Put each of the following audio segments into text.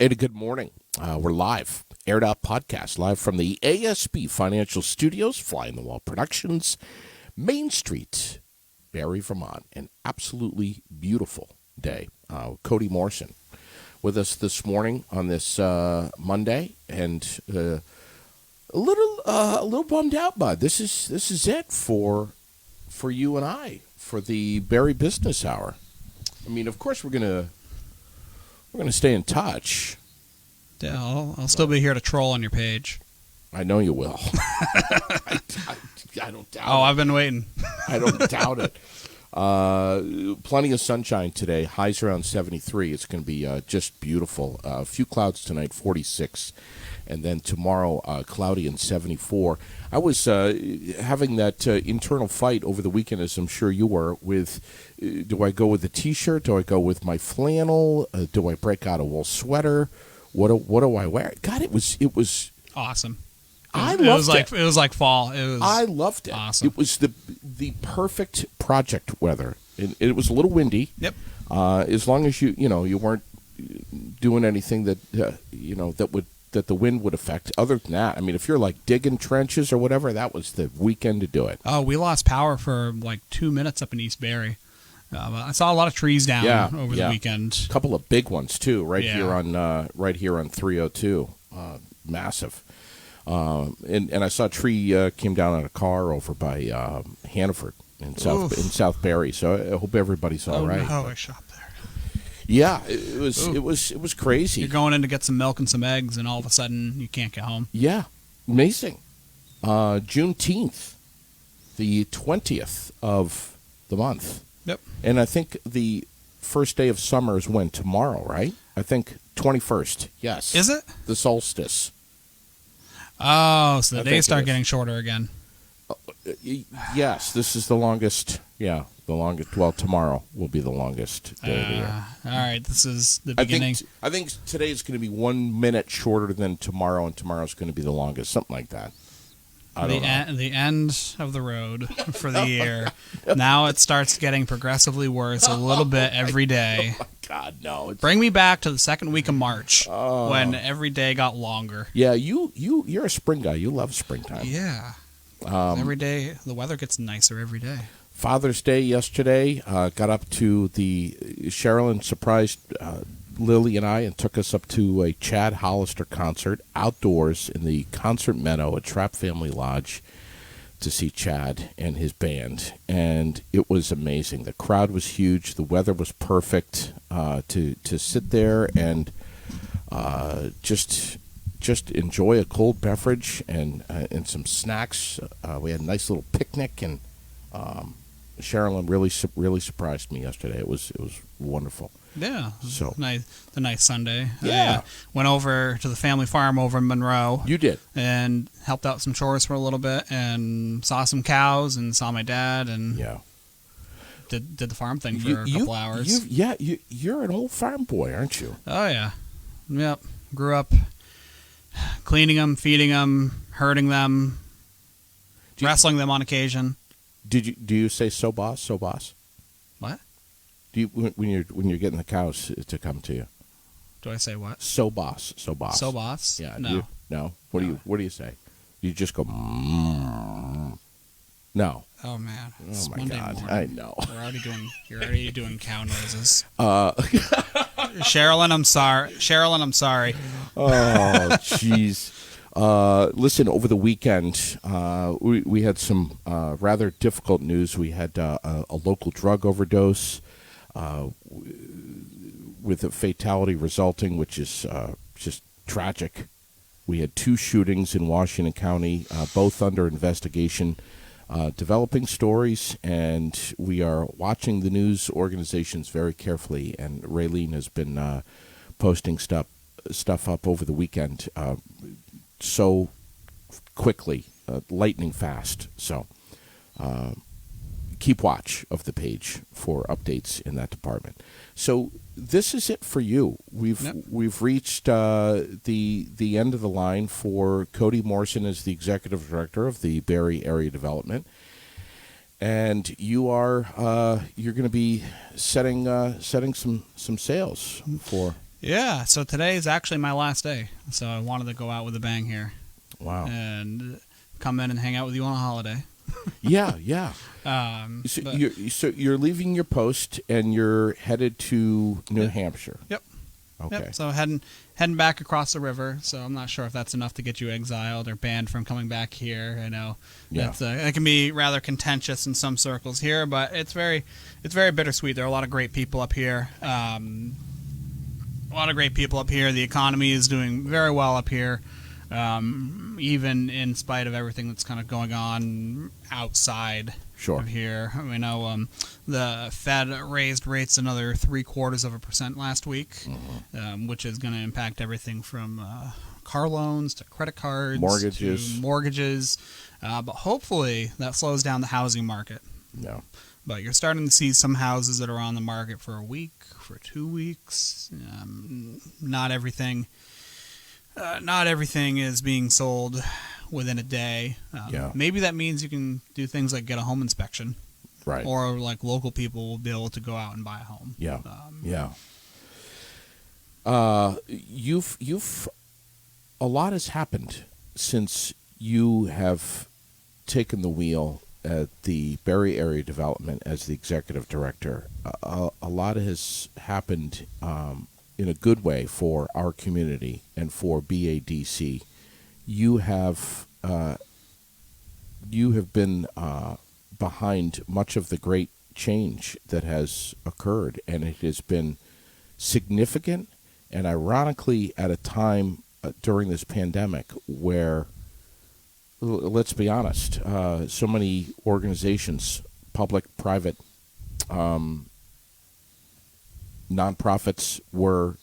And a good morning. We're live, Aired Out Podcast, live from the ASB Financial Studios, Fly in the Wall Productions, Main Street, Barrie, Vermont. An absolutely beautiful day. Cody Morrison with us this morning on this Monday, and a little bummed out, bud. This is it for you and I for the Barrie Business Hour. I mean, of course, we're gonna stay in touch. Yeah, I'll still be here to troll on your page. I know you will. I don't doubt it. I've been waiting. I don't doubt it. Plenty of sunshine today. Highs around 73. It's going to be just beautiful. A few clouds tonight, 46. And then tomorrow, cloudy and 74. I was having that internal fight over the weekend, as I'm sure you were, with do I go with the T-shirt? Do I go with my flannel? Do I break out a wool sweater? What do I wear? God, it was awesome. I loved it. It was like fall. I loved it. Awesome. It was the perfect project weather. It was a little windy. Yep. As long as you weren't doing anything that that the wind would affect. Other than that, I mean, if you're like digging trenches or whatever, that was the weekend to do it. Oh, we lost power for like 2 minutes up in East Barrie. I saw a lot of trees down over the weekend. A couple of big ones too, here on 302, massive. And I saw a tree came down on a car over by Hannaford in South Barrie. So I hope everybody's all right. Oh, I shop there. Yeah, it was crazy. You're going in to get some milk and some eggs, and all of a sudden you can't get home. Yeah, amazing. Juneteenth, the 20th of the month. Yep. And I think the first day of summer is when? Tomorrow, right? I think 21st. Yes. Is it? The solstice. Oh, so the days start getting shorter again. Yes, this is the longest. Yeah, the longest. Well, tomorrow will be the longest day of the year. All right, this is the beginning. I think today is going to be 1 minute shorter than tomorrow, and tomorrow is going to be the longest. Something like that. The end of the road for the year. Now it starts getting progressively worse a little bit every day. Oh, my God, no. Bring me back to the second week of March when every day got longer. Yeah, you're a spring guy. You love springtime. Yeah. Every day, the weather gets nicer every day. Father's Day yesterday, got up to the Sherilyn surprised Lily and I and took us up to a Chad Hollister concert outdoors in the Concert Meadow at Trapp Family Lodge to see Chad and his band. And it was amazing. The crowd was huge. The weather was perfect to sit there and just enjoy a cold beverage and some snacks. We had a nice little picnic, and Sherilyn really surprised me yesterday. It was wonderful. Yeah, so the nice Sunday. Yeah, I went over to the family farm over in Monroe. You did, and helped out some chores for a little bit, and saw some cows, and saw my dad, and did the farm thing for a couple hours. You're an old farm boy, aren't you? Oh yeah, yep. Grew up cleaning them, feeding them, herding them, wrestling them on occasion. Do you say so boss? What? Do you when you're getting the cows to come to you? Do I say what? So boss. Yeah. No. No. What do you say? You just go. No. Oh man. Oh my Monday God. Morning. I know. You're already doing cow noises. Sherilyn, I'm sorry. Oh jeez. Listen, over the weekend, we had some rather difficult news. We had a local drug overdose with a fatality resulting, which is just tragic. We had 2 shootings in Washington County, both under investigation, developing stories, and we are watching the news organizations very carefully, and Raylene has been posting stuff up over the weekend so quickly, lightning fast. So keep watch of the page for updates in that department. So this is it for you. We've reached the end of the line for Cody Morrison as the executive director of the Barrie Area Development, and you're going to be setting some sails for. Yeah, so today is actually my last day, so I wanted to go out with a bang here. Wow. And come in and hang out with you on a holiday. Yeah. So you're leaving your post and you're headed to New Hampshire. Yep. Okay. Yep. So heading back across the river. So I'm not sure if that's enough to get you exiled or banned from coming back here. I know it can be rather contentious in some circles here, but it's very bittersweet. There are a lot of great people up here. The economy is doing very well up here. Even in spite of everything that's kind of going on outside of here. I know the Fed raised rates another 0.75% last week, which is going to impact everything from car loans to credit cards to mortgages. But hopefully that slows down the housing market. Yeah. But you're starting to see some houses that are on the market for a week, for 2 weeks. Not everything is being sold within a day. Maybe that means you can do things like get a home inspection. Right. Or like local people will be able to go out and buy a home. Yeah. You've a lot has happened since you have taken the wheel at the Barrie Area Development as the executive director. A lot has happened in a good way for our community and for BADC. You have been behind much of the great change that has occurred, and it has been significant, and ironically at a time during this pandemic where, let's be honest, so many organizations, public, private, nonprofits were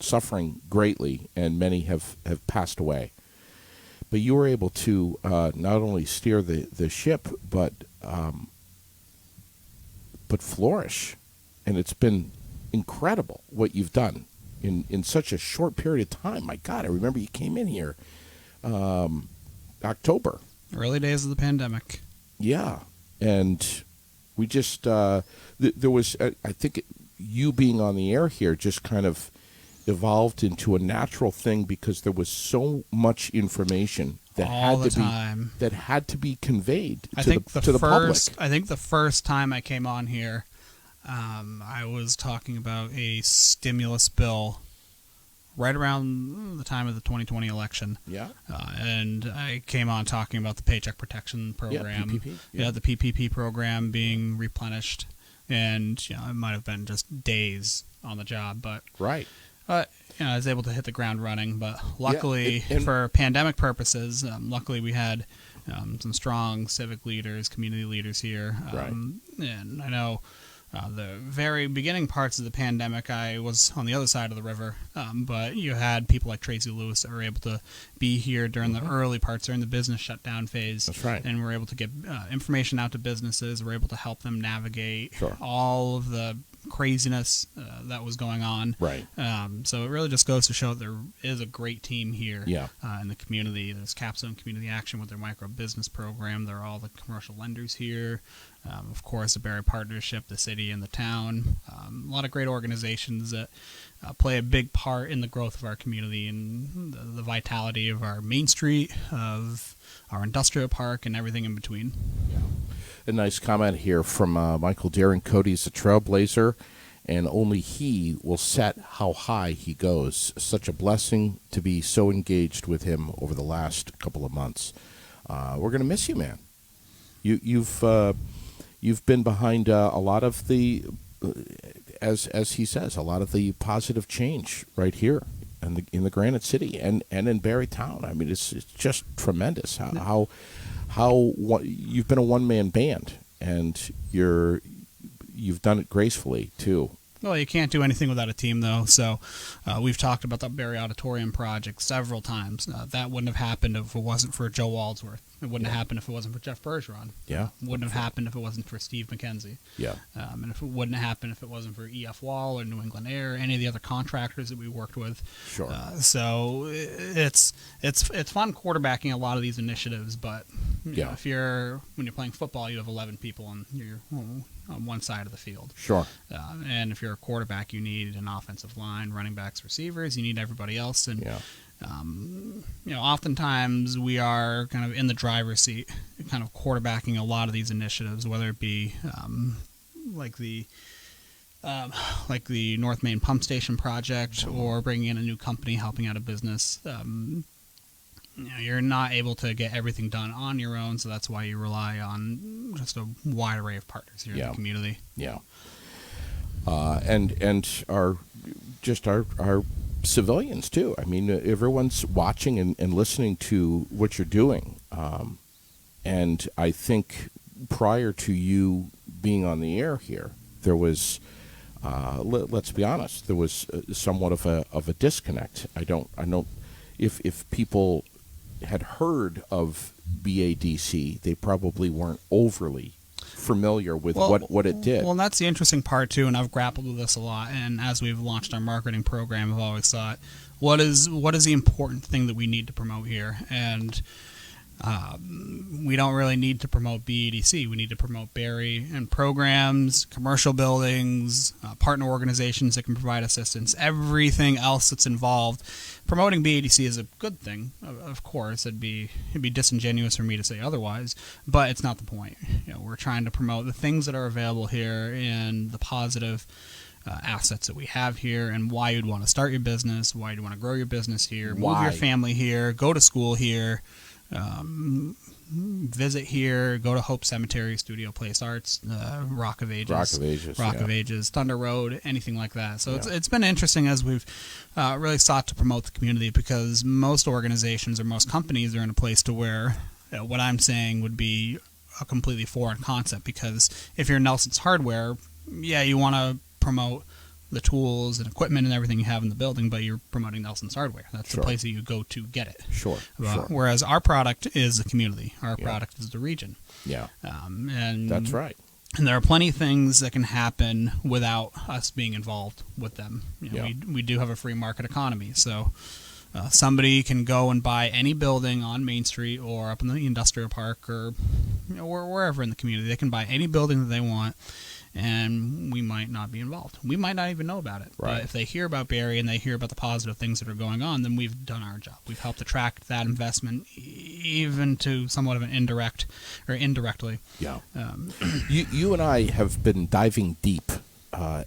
suffering greatly, and many have passed away. But you were able to not only steer the ship, but flourish, and it's been incredible what you've done in such a short period of time. My God, I remember you came in here October, early days of the pandemic. Yeah, and we just there was I think you being on the air here just kind of evolved into a natural thing because there was so much information that had to be conveyed to the public. I think the first time I came on here, I was talking about a stimulus bill right around the time of the 2020 election. Yeah. And I came on talking about the Paycheck Protection Program. Yeah, PPP. Yeah, the PPP program being replenished. And, it might have been just days on the job, but... Right. I was able to hit the ground running, but luckily, for pandemic purposes, luckily we had some strong civic leaders, community leaders here. Right. And I know the very beginning parts of the pandemic, I was on the other side of the river, but you had people like Tracy Lewis that were able to be here during the early parts, during the business shutdown phase. That's right. And we're able to get information out to businesses. We're able to help them navigate all of the craziness that was going on. Right. So it really just goes to show that there is a great team here in the community. There's Capstone Community Action with their micro business program. There are all the commercial lenders here. Of course, the Barrie Partnership, the city and the town. A lot of great organizations that play a big part in the growth of our community and the vitality of our Main Street, of our industrial park, and everything in between. Yeah. A nice comment here from Michael Darren. Cody's a trailblazer, and only he will set how high he goes. Such a blessing to be so engaged with him over the last couple of months. We're going to miss you, man. You've been behind a lot of the, as he says, a lot of the positive change right here in the Granite City and in Barrie Town. I mean, it's just tremendous how you've been a one-man band, and you've done it gracefully too. Well, you can't do anything without a team, though. So we've talked about the Barrie Auditorium project several times. That wouldn't have happened if it wasn't for Joe Waldsworth. It wouldn't have happened if it wasn't for Jeff Bergeron. Yeah. It wouldn't have happened if it wasn't for Steve McKenzie. Yeah. And if it wouldn't have happened if it wasn't for EF Wall or New England Air, any of the other contractors that we worked with. Sure. So it's fun quarterbacking a lot of these initiatives, but You know, when you're playing football, you have 11 people on one side of the field. Sure. And if you're a quarterback, you need an offensive line, running backs, receivers. You need everybody else. And oftentimes we are kind of in the driver's seat, kind of quarterbacking a lot of these initiatives, whether it be like the North Main Pump Station project, or bringing in a new company, helping out a business. You're not able to get everything done on your own, so that's why you rely on just a wide array of partners here in the community. Yeah. And our civilians too. I mean, everyone's watching and listening to what you're doing. And I think prior to you being on the air here, there was, let's be honest, there was somewhat of a disconnect. I don't. If people had heard of BADC, they probably weren't overly familiar with what it did. Well, and that's the interesting part too, and I've grappled with this a lot. And as we've launched our marketing program, I've always thought, what is the important thing that we need to promote here? And we don't really need to promote BADC. We need to promote Barrie and programs, commercial buildings, partner organizations that can provide assistance, everything else that's involved. Promoting BADC is a good thing, of course. It'd be disingenuous for me to say otherwise, but it's not the point. We're trying to promote the things that are available here and the positive assets that we have here, and why you'd want to start your business, why you'd want to grow your business here, move your family here, go to school here. Visit here, go to Hope Cemetery, Studio Place Arts, Rock of Ages, Thunder Road, anything like that. So it's been interesting as we've really sought to promote the community, because most organizations or most companies are in a place to where what I'm saying would be a completely foreign concept, because if you're Nelson's Hardware, you want to promote the tools and equipment and everything you have in the building, but you're promoting Nelson's Hardware. That's the place that you go to get it. Sure. Whereas our product is the community. Our product is the region. Yeah. And that's right. And there are plenty of things that can happen without us being involved with them. We do have a free market economy, so somebody can go and buy any building on Main Street or up in the industrial park or wherever in the community. They can buy any building that they want, and we might not be involved. We might not even know about it. Right. But if they hear about Barrie and they hear about the positive things that are going on, then we've done our job. We've helped attract that investment, even to somewhat of an indirectly. Yeah. You and I have been diving deep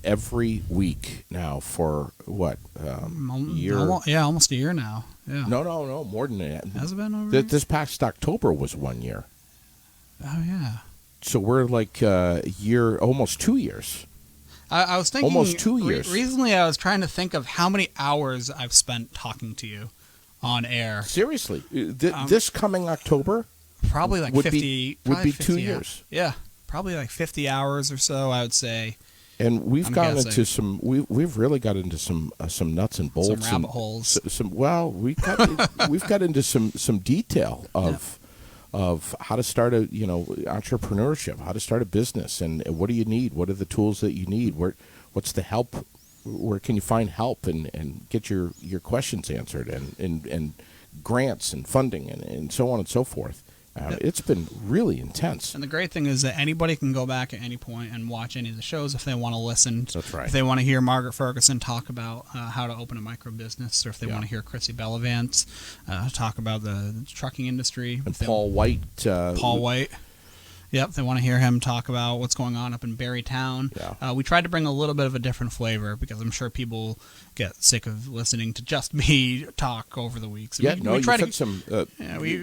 every week now for what, a year? Almost a year now. Yeah. No, more than that. Has it been over? This past October was 1 year. Oh, yeah. So we're like a year, almost 2 years. I was thinking almost 2 years. Recently, I was trying to think of how many hours I've spent talking to you on air. Seriously, this coming October, probably like 50. Would be 2 years. Yeah, probably like 50 hours or so, I would say. And we've gotten into some. We've really got into some nuts and bolts, some rabbit holes. We've got into some detail of how to start entrepreneurship, how to start a business, and what do you need? What are the tools that you need? What's the help? Where can you find help and get your questions answered, and grants and funding and so on and so forth. It's been really intense. And the great thing is that anybody can go back at any point and watch any of the shows if they want to listen. That's right. If they want to hear Margaret Ferguson talk about how to open a micro business, or if they want to hear Chrissy Bellavance talk about the trucking industry. And Paul White. Yep, they want to hear him talk about what's going on up in Barrie Town. Yeah. We tried to bring a little bit of a different flavor, because I'm sure people get sick of listening to just me talk over the weeks. You've had some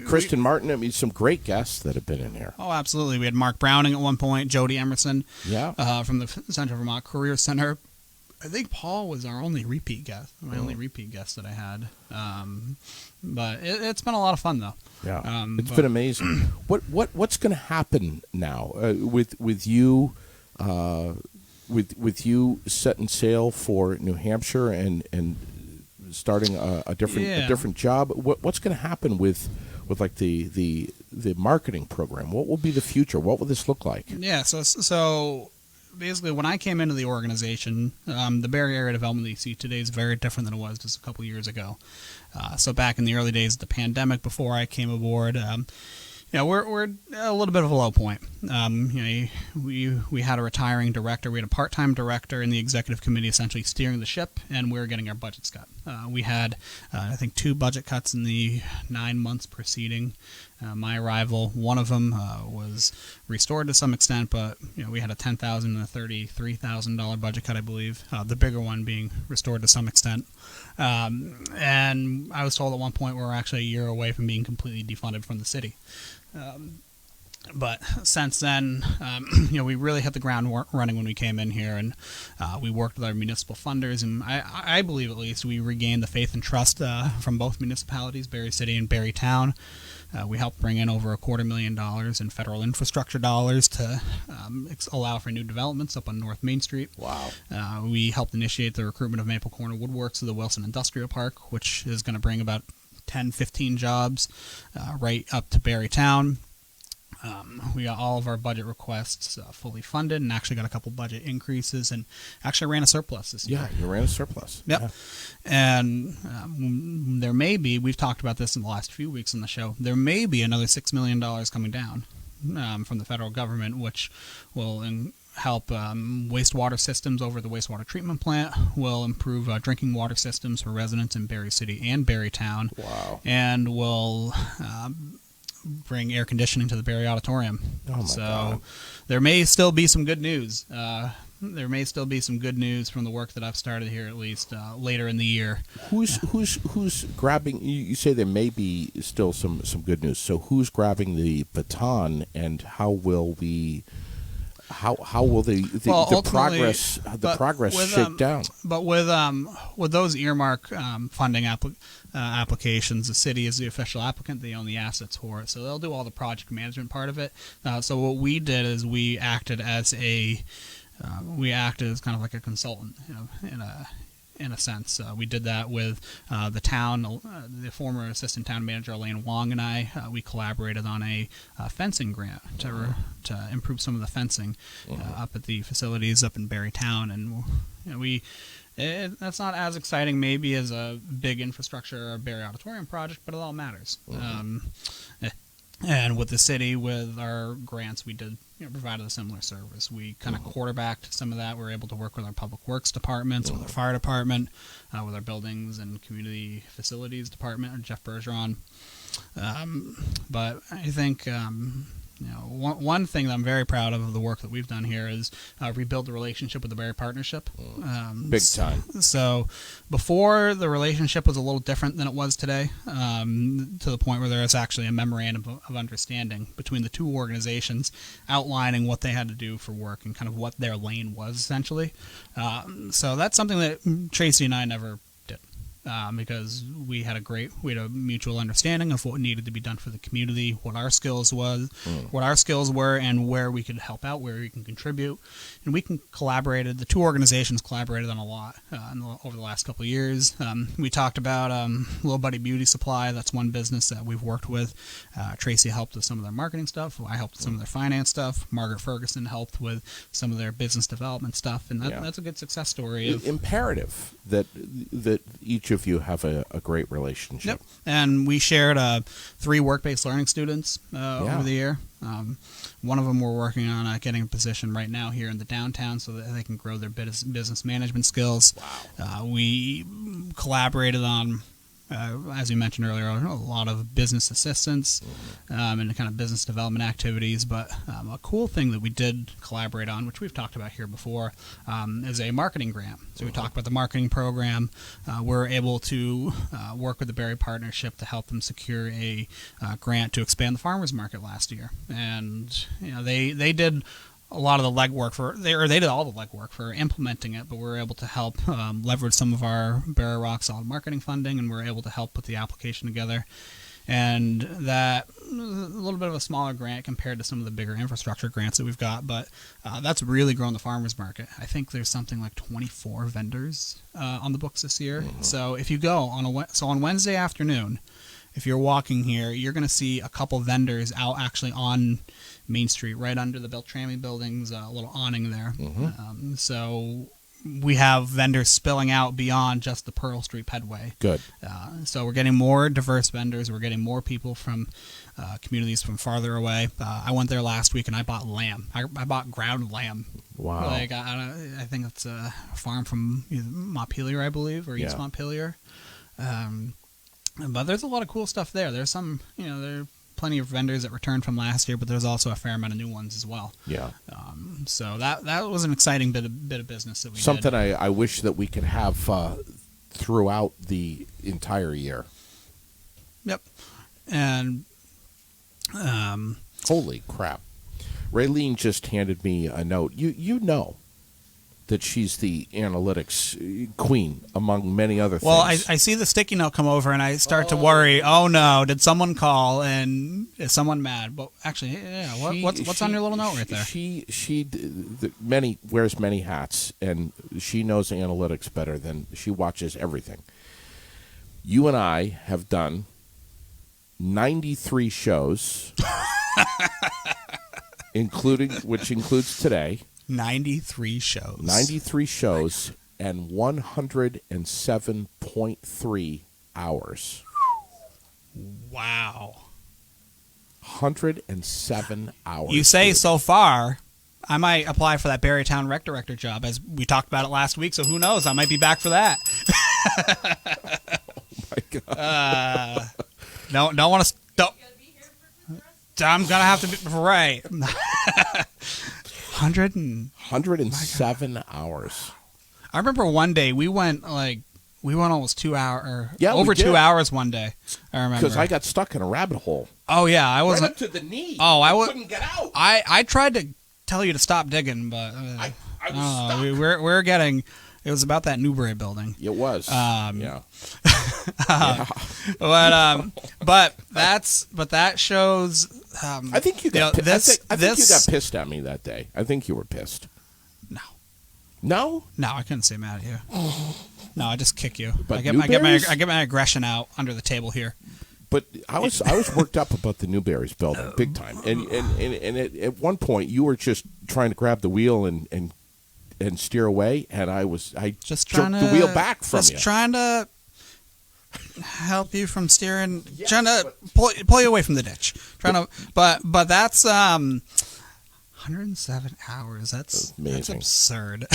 Kristen Martin. I mean, some great guests that have been in here. Oh, absolutely. We had Mark Browning at one point, Jody Emerson from the Central Vermont Career Center. I think Paul was our only repeat guest, only repeat guest that I had. But it's been a lot of fun, though. Yeah, it's been amazing. What's going to happen now with you with you setting sail for New Hampshire and starting a different job? What's going to happen with like the marketing program? What will be the future? What will this look like? Yeah, so basically, when I came into the organization, the Barrie Area Development that you see today is very different than it was just a couple years ago. So back in the early days of the pandemic, before I came aboard, we're a little bit of a low point. We had a retiring director. We had a part-time director in the executive committee essentially steering the ship, and we were getting our budgets cut. We had, I think, 2 budget cuts in the 9 months preceding my arrival. One of them was restored to some extent, but we had a $10,000 and a $33,000 budget cut, I believe. The bigger one being restored to some extent. And I was told at one point we're actually a year away from being completely defunded from the city. But since then, we really hit the ground running when we came in here, and we worked with our municipal funders, and I believe at least we regained the faith and trust from both municipalities, Barre City and Barre Town. We helped bring in over $250,000 in federal infrastructure dollars to allow for new developments up on North Main Street. Wow. We helped initiate the recruitment of Maple Corner Woodworks to the Wilson Industrial Park, which is going to bring about 10, 15 jobs right up to Barre Town. We got all of our budget requests fully funded, and actually got a couple budget increases, and actually ran a surplus this year. Yeah, you ran a surplus. Yep. Yeah. And there may be, we've talked about this in the last few weeks on the show, there may be another $6 million coming down from the federal government, which will help wastewater systems over the wastewater treatment plant, will improve drinking water systems for residents in Barre City and Barre Town. Wow. And will bring air conditioning to the Barre Auditorium. Oh my God. There may still be some good news. There may still be some good news from the work that I've started here, at least later in the year. Who's grabbing? You say there may be still some good news. So who's grabbing the baton, and how will the progress shake down? But with those earmark funding applications, the city is the official applicant. They own the assets for it, so they'll do all the project management part of it. So what we did is we acted as kind of like a consultant, in a sense. We did that with the town. The former assistant town manager Elaine Wong and I, we collaborated on a fencing grant to improve some of the fencing up at the facilities up in Barre Town, and that's not as exciting maybe as a big infrastructure or Barre Auditorium project, but it all matters. And with the city, with our grants, we did provided a similar service. We kind of quarterbacked some of that. We were able to work with our public works departments, with our fire department, with our buildings and community facilities department, or Jeff Bergeron. But I think one thing that I'm very proud of the work that we've done here is rebuild the relationship with the Barre Partnership. Big time. So before, the relationship was a little different than it was today, to the point where there is actually a memorandum of understanding between the two organizations outlining what they had to do for work and kind of what their lane was, essentially. So that's something that Tracy and I never did. Because we had a mutual understanding of what needed to be done for the community, what our skills were, and where we could help out, where we can contribute, and the two organizations collaborated on a lot over the last couple of years. We talked about Little Buddy Beauty Supply. That's one business that we've worked with. Tracy helped with some of their marketing stuff. I helped with some of their finance stuff. Margaret Ferguson helped with some of their business development stuff, and that's a good success story. Imperative that each of you have a great relationship. Yep. And we shared 3 work-based learning students over the year. One of them we're working on getting a position right now here in the downtown so that they can grow their business management skills. Wow. We collaborated on, as you mentioned earlier, a lot of business assistance and kind of business development activities. But a cool thing that we did collaborate on, which we've talked about here before, is a marketing grant. So we talked about the marketing program. We're able to work with the Barre Partnership to help them secure a grant to expand the farmers market last year. And they did a lot of the legwork they did all the legwork for implementing it, but we were able to help leverage some of our Barre Rock Solid marketing funding, and we were able to help put the application together. And that a little bit of a smaller grant compared to some of the bigger infrastructure grants that we've got, but that's really grown the farmers market. I think there's something like 24 vendors on the books this year. So if you go on Wednesday afternoon, if you're walking here, you're going to see a couple vendors out actually on Main Street, right under the Beltrami buildings, a little awning there. So we have vendors spilling out beyond just the Pearl Street Pedway. Good. So we're getting more diverse vendors. We're getting more people from communities from farther away. I went there last week and I bought lamb. I bought ground lamb. Wow. Like I think it's a farm from Montpelier, I believe, or East Montpelier. But there's a lot of cool stuff there. There's some, there are plenty of vendors that returned from last year, but there's also a fair amount of new ones as well. Yeah. So that was an exciting bit of business that we Something did. I wish that we could have throughout the entire year. Yep. And holy crap. Raylene just handed me a note. You know that she's the analytics queen among many other things. Well, I see the sticky note come over and I start to worry. Oh no, did someone call and is someone mad? But actually, yeah, what's on your little note right there? She wears many hats, and she knows analytics better than she watches everything. You and I have done 93 shows, which includes today. 93 shows. 93 shows and 107.3 hours. Wow. 107 hours. You say dude. So far, I might apply for that Barrytown rec director job, as we talked about it last week, so who knows? I might be back for that. Oh, my God. Don't want to... I'm going to have to be... Right. 107 hours. I remember one day we went almost 2 hours, over 2 hours one day. I remember because I got stuck in a rabbit hole. Oh yeah, I was right up to the knee. Oh, I couldn't get out. I tried to tell you to stop digging, but I was stuck. We're getting. It was about that Newbury building. It was. Yeah. But that shows. I think you got. I think you got pissed at me that day. I think you were pissed. No, I couldn't say mad at you. No, I just kick you. But I get my aggression out under the table here. But I was worked up about the Newberry's building big time, and at one point you were just trying to grab the wheel and steer away, and I just jerked the wheel back from you. Just trying to help you from steering, trying to pull you away from the ditch. But that's 107 hours. That's absurd.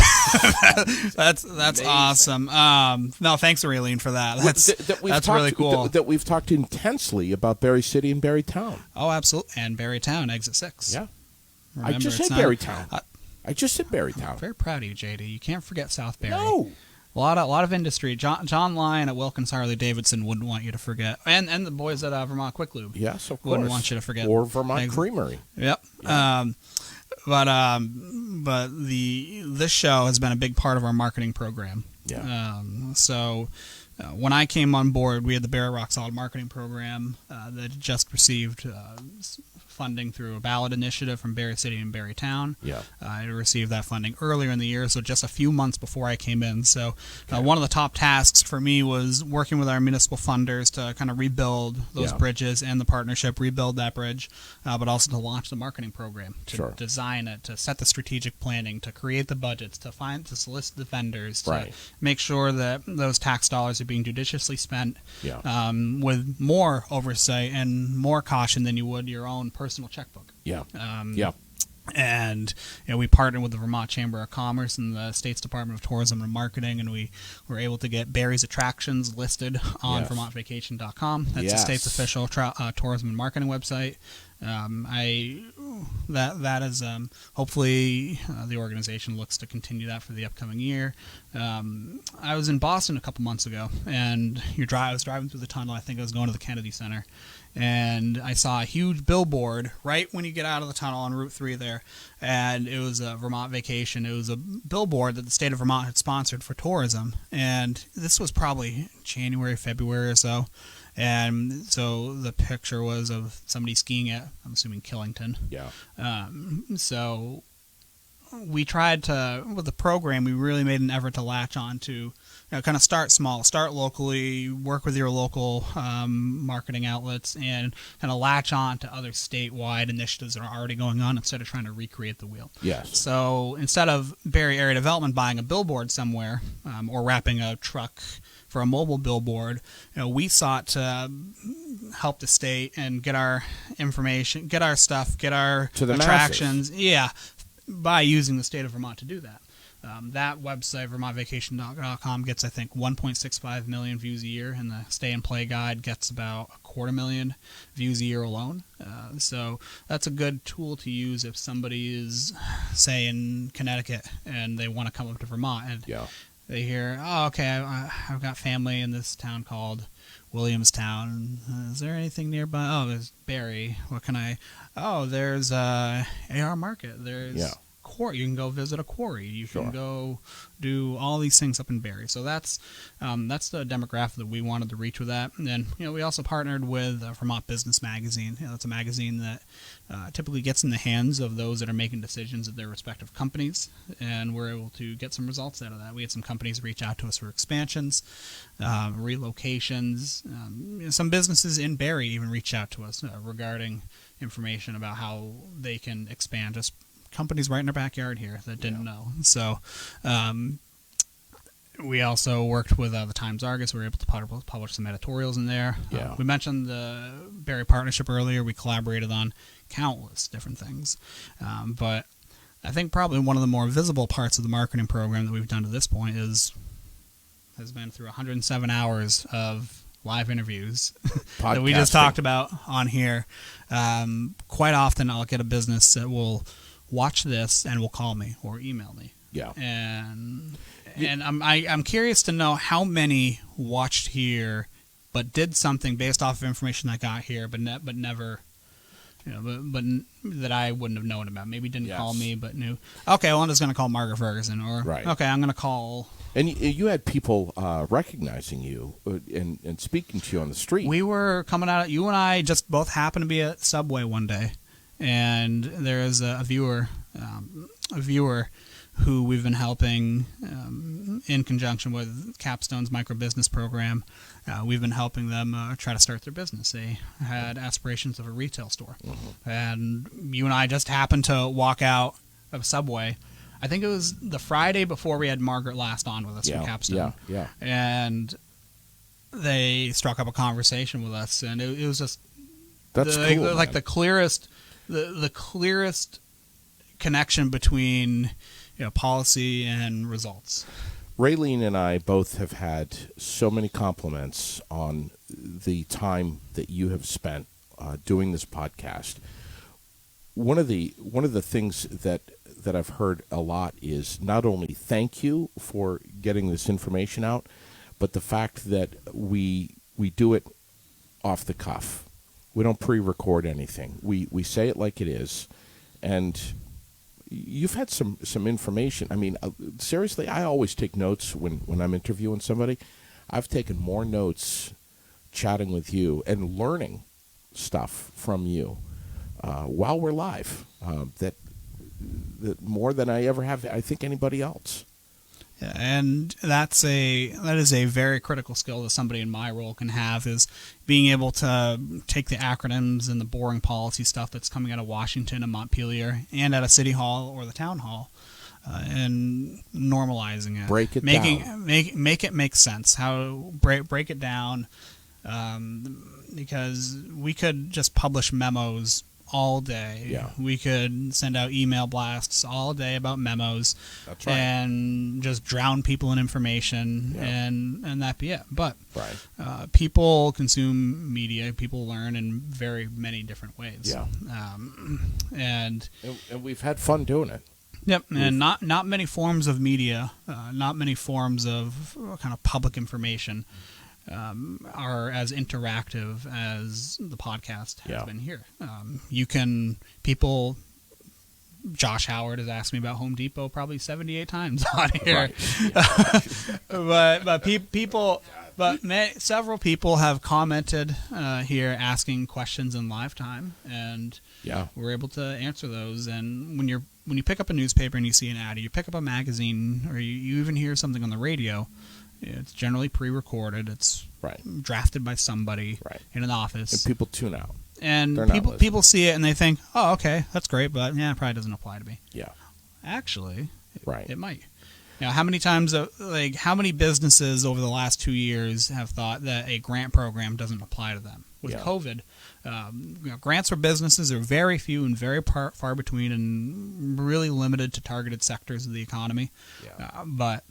that's awesome. No, thanks, Raylene, for that. That's really cool. That we've talked intensely about Barry City and Barrytown. Oh, absolutely, and Barrytown, Exit 6. Yeah, Remember, I just said Barrytown. I just said Barrytown. I'm very proud of you, JD. You can't forget South Barry. No. A lot of industry. John Lyon at Wilkins Harley Davidson wouldn't want you to forget, and the boys at Vermont Quick Lube. Yes, of course. Wouldn't want you to forget. Or Vermont Creamery. Yep. Yeah. But this show has been a big part of our marketing program. Yeah. When I came on board, we had the Barry Rock Solid marketing program that just received funding through a ballot initiative from Barry City and Barrytown. Yeah. I received that funding earlier in the year, so just a few months before I came in. So one of the top tasks for me was working with our municipal funders to kind of rebuild those bridges and the partnership, rebuild that bridge, but also to launch the marketing program, to design it, to set the strategic planning, to create the budgets, to solicit the vendors, to make sure that those tax dollars are being judiciously spent with more oversight and more caution than you would your own personal checkbook. And we partnered with the Vermont Chamber of Commerce and the State's Department of Tourism and Marketing, and we were able to get Barry's attractions listed on VermontVacation.com. That's the state's official tourism and marketing website. That is hopefully the organization looks to continue that for the upcoming year. I was in Boston a couple months ago, and I was driving through the tunnel. I think I was going to the Kennedy Center, and I saw a huge billboard right when you get out of the tunnel on Route 3 there, and it was a Vermont Vacation. It was a billboard that the state of Vermont had sponsored for tourism, and this was probably January, February or so. And so the picture was of somebody skiing at, I'm assuming, Killington. Yeah. So we tried to, with the program, we really made an effort to latch on to kind of start small, start locally, work with your local marketing outlets, and kind of latch on to other statewide initiatives that are already going on instead of trying to recreate the wheel. Yes. So instead of Barrie Area Development buying a billboard somewhere or wrapping a truck for a mobile billboard, we sought to help the state and get our information, get our stuff, get our to the attractions, masses. By using the state of Vermont to do that. That website, VermontVacation.com, gets, I think, 1.65 million views a year, and the Stay and Play Guide gets about 250,000 views a year alone. So that's a good tool to use if somebody is, say, in Connecticut and they want to come up to Vermont and they hear, oh, okay, I've got family in this town called Williamstown. Is there anything nearby? Oh, there's Barrie. What can I? Oh, there's AR Market. There's quarry. You can go visit a quarry. You can go do all these things up in Barrie. So that's the demographic that we wanted to reach with that. And then we also partnered with Vermont Business Magazine. That's a magazine that typically gets in the hands of those that are making decisions at their respective companies, and we're able to get some results out of that. We had some companies reach out to us for expansions, relocations. Some businesses in Barrie even reached out to us regarding information about how they can expand. Just companies right in our backyard here that didn't know. So we also worked with the Times-Argus. We were able to publish some editorials in there. We mentioned the Barrie Partnership earlier. We collaborated on countless different things. But I think probably one of the more visible parts of the marketing program that we've done to this point has been through 107 hours of live interviews that we just talked about on here. Quite often I'll get a business that will watch this and will call me or email me. And I'm curious to know how many watched here but did something based off of information I got here but never but that I wouldn't have known about. Maybe didn't call me but knew. Okay, well, I'm just going to call Margaret Ferguson, or okay, I'm going to call. And you had people recognizing you and speaking to you on the street. We were coming out. You and I just both happened to be at Subway one day, and there is a viewer who we've been helping in conjunction with Capstone's microbusiness program. We've been helping them try to start their business. They had aspirations of a retail store, and you and I just happened to walk out of Subway. I think it was the Friday before we had Margaret last on with us from Capstone. And they struck up a conversation with us, and it was just cool, like the clearest connection between policy and results. Raylene and I both have had so many compliments on the time that you have spent doing this podcast. One of the things that I've heard a lot is not only thank you for getting this information out, but the fact that we do it off the cuff. We don't pre-record anything. We say it like it is, and you've had some information. I mean, seriously, I always take notes when I'm interviewing somebody. I've taken more notes chatting with you and learning stuff from you while we're live. That more than I ever have, I think, anybody else. Yeah, and that is a very critical skill that somebody in my role can have, is being able to take the acronyms and the boring policy stuff that's coming out of Washington and Montpelier and at a city hall or the town hall, and normalizing it, break it down, make it make sense. How break it down, because we could just publish memos all day. Yeah. We could send out email blasts all day about memos. That's right. And just drown people in information, and that be it. But right. People consume media. People learn in very many different ways. Yeah. And we've had fun doing it. Yep. And not many forms of media, not many forms of kind of public information are as interactive as the podcast has been here. Josh Howard has asked me about Home Depot probably 78 times on here. Right. Several people have commented here asking questions in live time, and we're able to answer those. And when you pick up a newspaper and you see an ad, or you pick up a magazine, or you even hear something on the radio, It's generally pre-recorded. It's drafted by somebody in an office. And people tune out. And people see it and they think, oh, okay, that's great, but it probably doesn't apply to me. Yeah. Actually, it might. How many times, how many businesses over the last 2 years have thought that a grant program doesn't apply to them? With COVID, grants for businesses are very few and very far between and really limited to targeted sectors of the economy. Yeah. But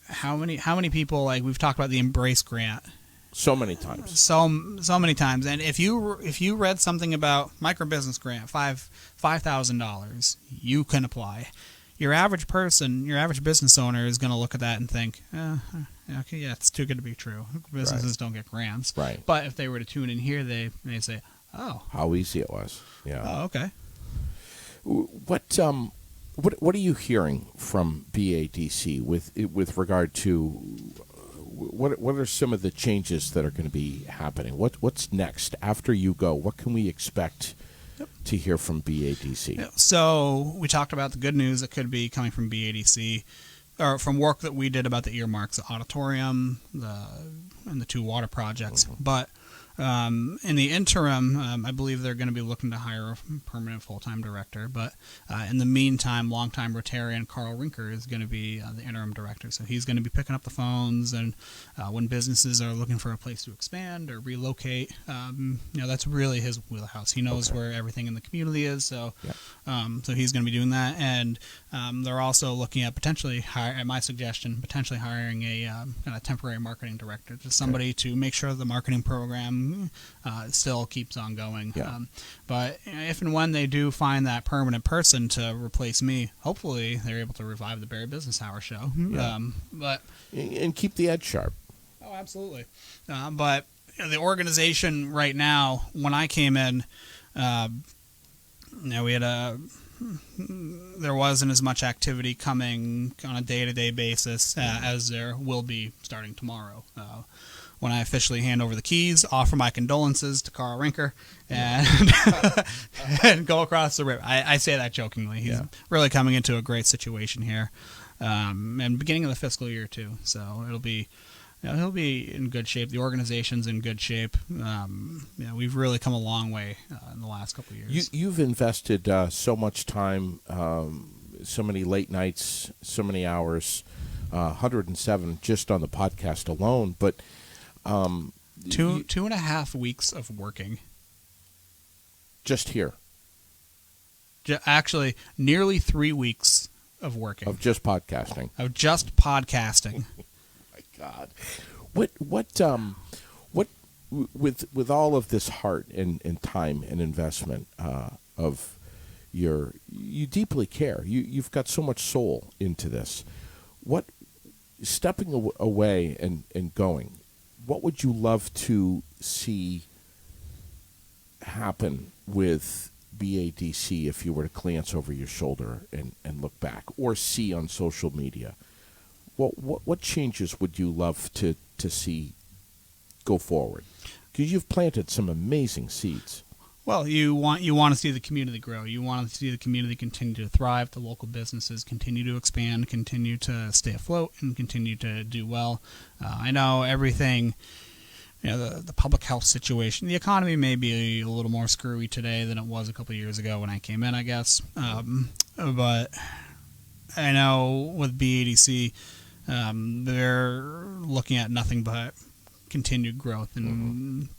how many people, we've talked about the Embrace grant so many times, so many times, and if you read something about micro business grant, $5,000, you can apply. Your average person, your average business owner is going to look at that and think, okay, it's too good to be true. Businesses don't get grants. Right. But if they were to tune in here, they say, oh, how easy it was. Yeah. Oh, okay. What are you hearing from BADC with regard to what are some of the changes that are going to be happening? What's next after you go? What can we expect to hear from BADC? So we talked about the good news that could be coming from BADC, or from work that we did about the earmarks, the auditorium, and the 2 water projects. Mm-hmm. But in the interim, I believe they're going to be looking to hire a permanent full-time director. But in the meantime, longtime Rotarian Carl Rinker is going to be the interim director. So he's going to be picking up the phones, and when businesses are looking for a place to expand or relocate, that's really his wheelhouse. He knows where everything in the community is. So, so he's going to be doing that. And they're also looking at at my suggestion, potentially hiring a kind of temporary marketing director, just somebody to make sure the marketing program still keeps on going. Yeah. But if and when they do find that permanent person to replace me, hopefully they're able to revive the Barry Business Hour show. Yeah. And keep the edge sharp. Oh, absolutely. But the organization right now, when I came in, we had there wasn't as much activity coming on a day-to-day basis as there will be starting tomorrow. When I officially hand over the keys, offer my condolences to Carl Rinker, and and go across the river. I say that jokingly. He's really coming into a great situation here, and beginning of the fiscal year too. So he'll be in good shape. The organization's in good shape. We've really come a long way in the last couple of years. You've invested so much time, so many late nights, so many hours, 107 just on the podcast alone, but. 2.5 weeks of working. Just here. Actually, nearly 3 weeks of working. Of just podcasting. My God. What with all of this heart and time and investment you deeply care. You've got so much soul into this. What stepping away and going, what would you love to see happen with BADC if you were to glance over your shoulder and look back, or see on social media? What changes would you love to see go forward? Because you've planted some amazing seeds. Well, you want to see the community grow. You want to see the community continue to thrive, the local businesses continue to expand, continue to stay afloat, and continue to do well. I know everything, the public health situation, the economy may be a little more screwy today than it was a couple of years ago when I came in, I guess. But I know with BADC, they're looking at nothing but continued growth and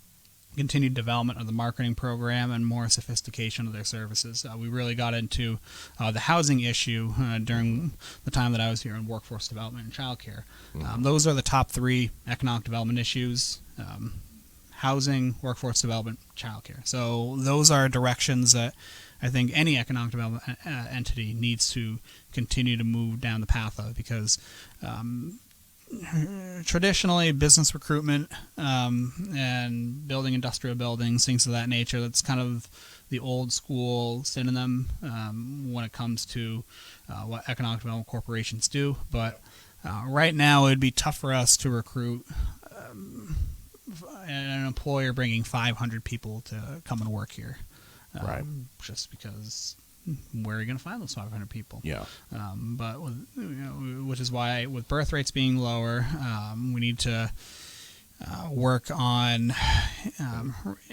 continued development of the marketing program and more sophistication of their services. We really got into the housing issue during the time that I was here in workforce development and childcare. Those are the top 3 economic development issues: housing, workforce development, childcare. So those are directions that I think any economic development entity needs to continue to move down the path of, because traditionally business recruitment and building industrial buildings, things of that nature, that's kind of the old school synonym when it comes to what economic development corporations do. But right now it would be tough for us to recruit an employer bringing 500 people to come and work here. Right. Just because where are you going to find those 500 people? Yeah. But which is why, with birth rates being lower, we need to work on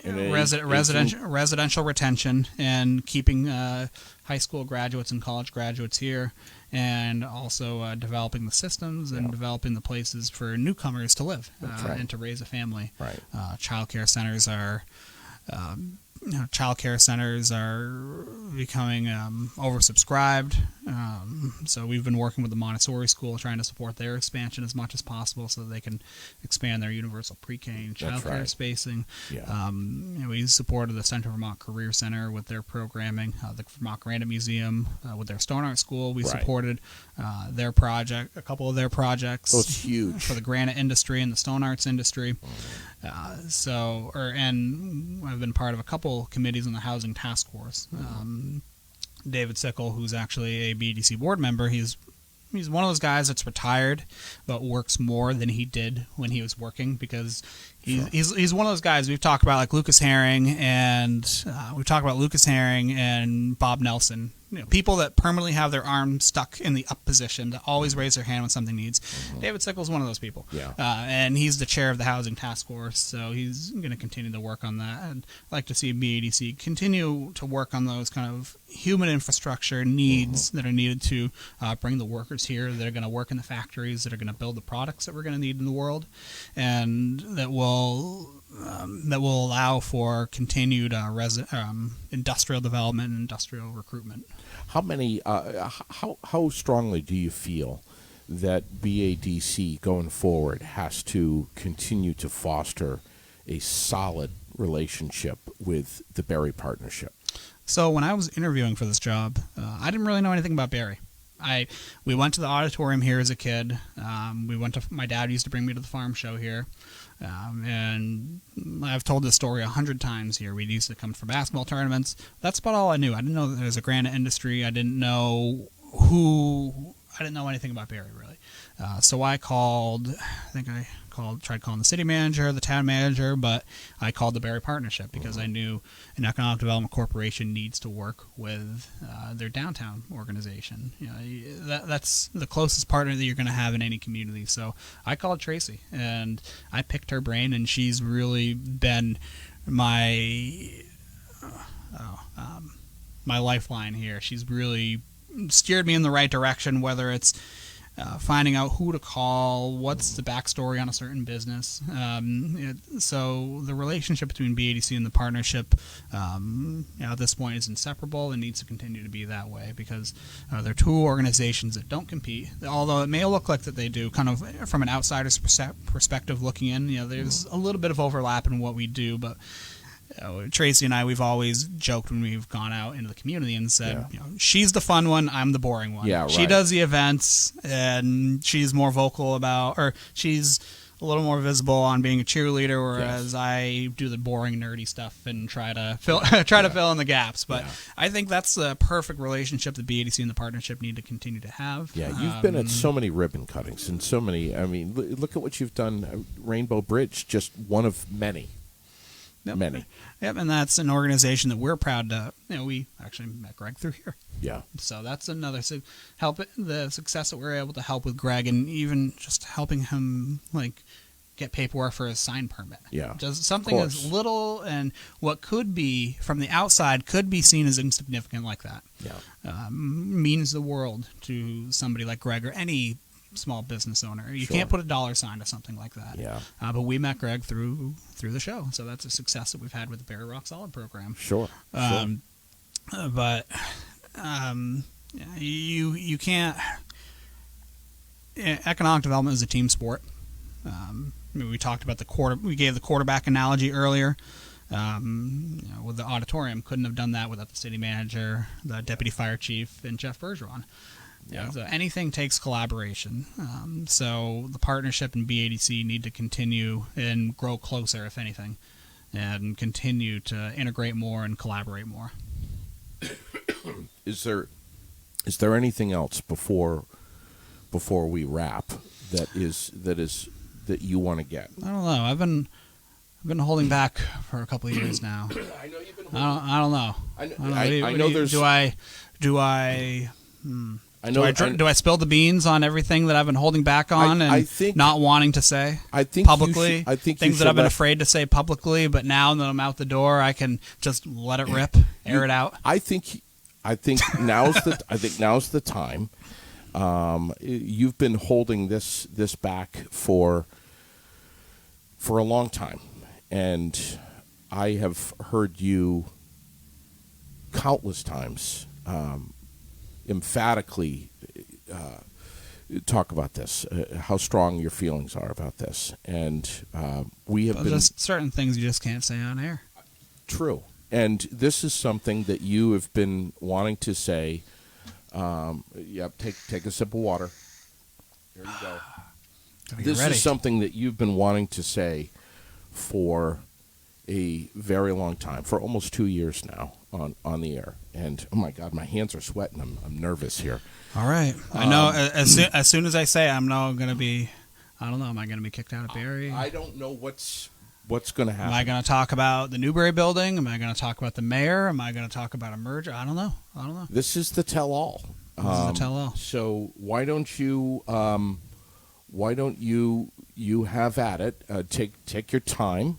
residential retention and keeping high school graduates and college graduates here, and also developing the systems and developing the places for newcomers to live and to raise a family. Right. Childcare centers are becoming oversubscribed. So we've been working with the Montessori school, trying to support their expansion as much as possible so that they can expand their universal pre-K and childcare spacing. Yeah. We supported the Central Vermont Career Center with their programming, the Vermont Granite Museum with their Stone Art School. We supported their project, a couple of their projects. Oh, it's huge. For the granite industry and the stone arts industry. And I've been part of a couple committees in the Housing Task Force. David Sickle, who's actually a BDC board member, he's one of those guys that's retired but works more than he did when he was working, because he's one of those guys we've talked about, like Lucas Herring, and Bob Nelson. People that permanently have their arm stuck in the up position, that always raise their hand when something needs. David Sickle's one of those people. Yeah. And he's the chair of the Housing Task Force, so he's going to continue to work on that. And I'd like to see BADC continue to work on those kind of human infrastructure needs that are needed to bring the workers here that are going to work in the factories, that are going to build the products that we're going to need in the world, and that will allow for continued industrial development and industrial recruitment. How strongly do you feel that BADC going forward has to continue to foster a solid relationship with the Barry Partnership? So when I was interviewing for this job, I didn't really know anything about Barry. We went to the auditorium here as a kid. My dad used to bring me to the farm show here. And I've told this story 100 times here. We used to come for basketball tournaments. That's about all I knew. I didn't know that there was a granite industry. I didn't know anything about Barry, really. So I called, tried calling the city manager, the town manager, but I called the Barry Partnership because I knew an economic development corporation needs to work with their downtown organization. That's the closest partner that you're going to have in any community. So I called Tracy, and I picked her brain, and she's really been my lifeline here. She's really steered me in the right direction, whether it's finding out who to call, what's the backstory on a certain business. So the relationship between BADC and the partnership at this point is inseparable and needs to continue to be that way, because they're two organizations that don't compete. Although it may look like that they do, kind of from an outsider's perspective looking in, there's a little bit of overlap in what we do, but Tracy and I, we've always joked when we've gone out into the community and said, she's the fun one, I'm the boring one. Yeah, right. She does the events, and she's more vocal she's a little more visible on being a cheerleader, whereas I do the boring, nerdy stuff and try to fill in the gaps. But I think that's the perfect relationship that BADC and the partnership need to continue to have. Yeah, you've been at so many ribbon cuttings and so many. I mean, look at what you've done. Rainbow Bridge, just one of many. Yep. Many. Yep, and that's an organization that we're proud to. We actually met Greg through here. Yeah. So that's another the success that we're able to help with Greg, and even just helping him get paperwork for his sign permit. Yeah. Just something as little and what could be from the outside could be seen as insignificant like that. Yeah. Means the world to somebody like Greg or any small business owner. You can't put a dollar sign to something like that. Yeah. But we met Greg through the show, so that's a success that we've had with the Barry Rock Solid program. Sure. But you can't. Economic development is a team sport. We talked about we gave the quarterback analogy earlier. With the auditorium, couldn't have done that without the city manager, the deputy fire chief, and Jeff Bergeron. Yeah. So anything takes collaboration. So the partnership and BADC need to continue and grow closer, if anything, and continue to integrate more and collaborate more. Is there anything else before we wrap that you want to get? I don't know. I've been holding back for a couple of years now. I know you've been. I don't know. I know there's. Do I? I know. Do I spill the beans on everything that I've been holding back on not wanting to say publicly? I think things that I've been afraid to say publicly, but now that I'm out the door, I can just let it rip, air it out. I think now's the time. You've been holding this back for a long time, and I have heard you countless times emphatically talk about this, how strong your feelings are about this, and we have been just certain things you just can't say on air. True, and this is something that you have been wanting to say. Take a sip of water. There you go. This is something that you've been wanting to say for a very long time, for almost 2 years now on the air. And oh my God, my hands are sweating. I'm nervous here. All right, I know. As soon as I say, I'm now going to be. I don't know. Am I going to be kicked out of Barrie? I don't know what's going to happen. Am I going to talk about the Newberry building? Am I going to talk about the mayor? Am I going to talk about a merger? I don't know. This is the tell-all. So why don't you have at it? Take your time,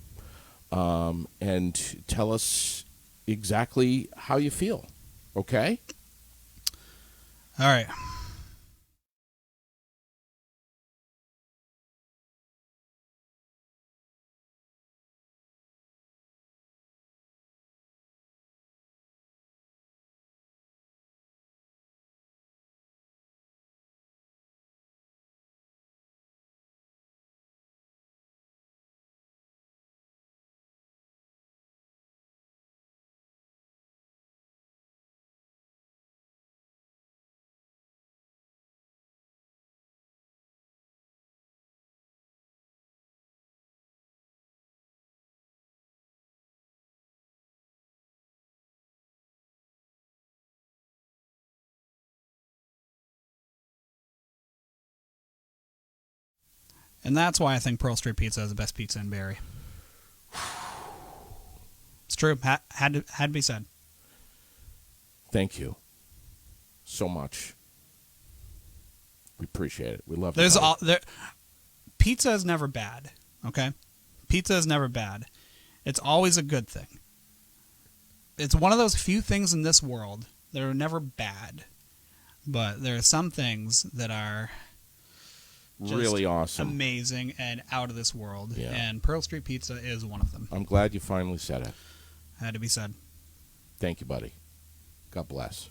and tell us exactly how you feel. Okay. All right. And that's why I think Pearl Street Pizza is the best pizza in Barrie. It's true. Had to be said. Thank you so much. We appreciate it. We love it. Pizza is never bad. Okay, pizza is never bad. It's always a good thing. It's one of those few things in this world that are never bad, but there are some things that are just really awesome, amazing, and out of this world. Yeah. And Pearl Street Pizza is one of them. I'm glad you finally said it. Had to be said. Thank you, buddy. God bless.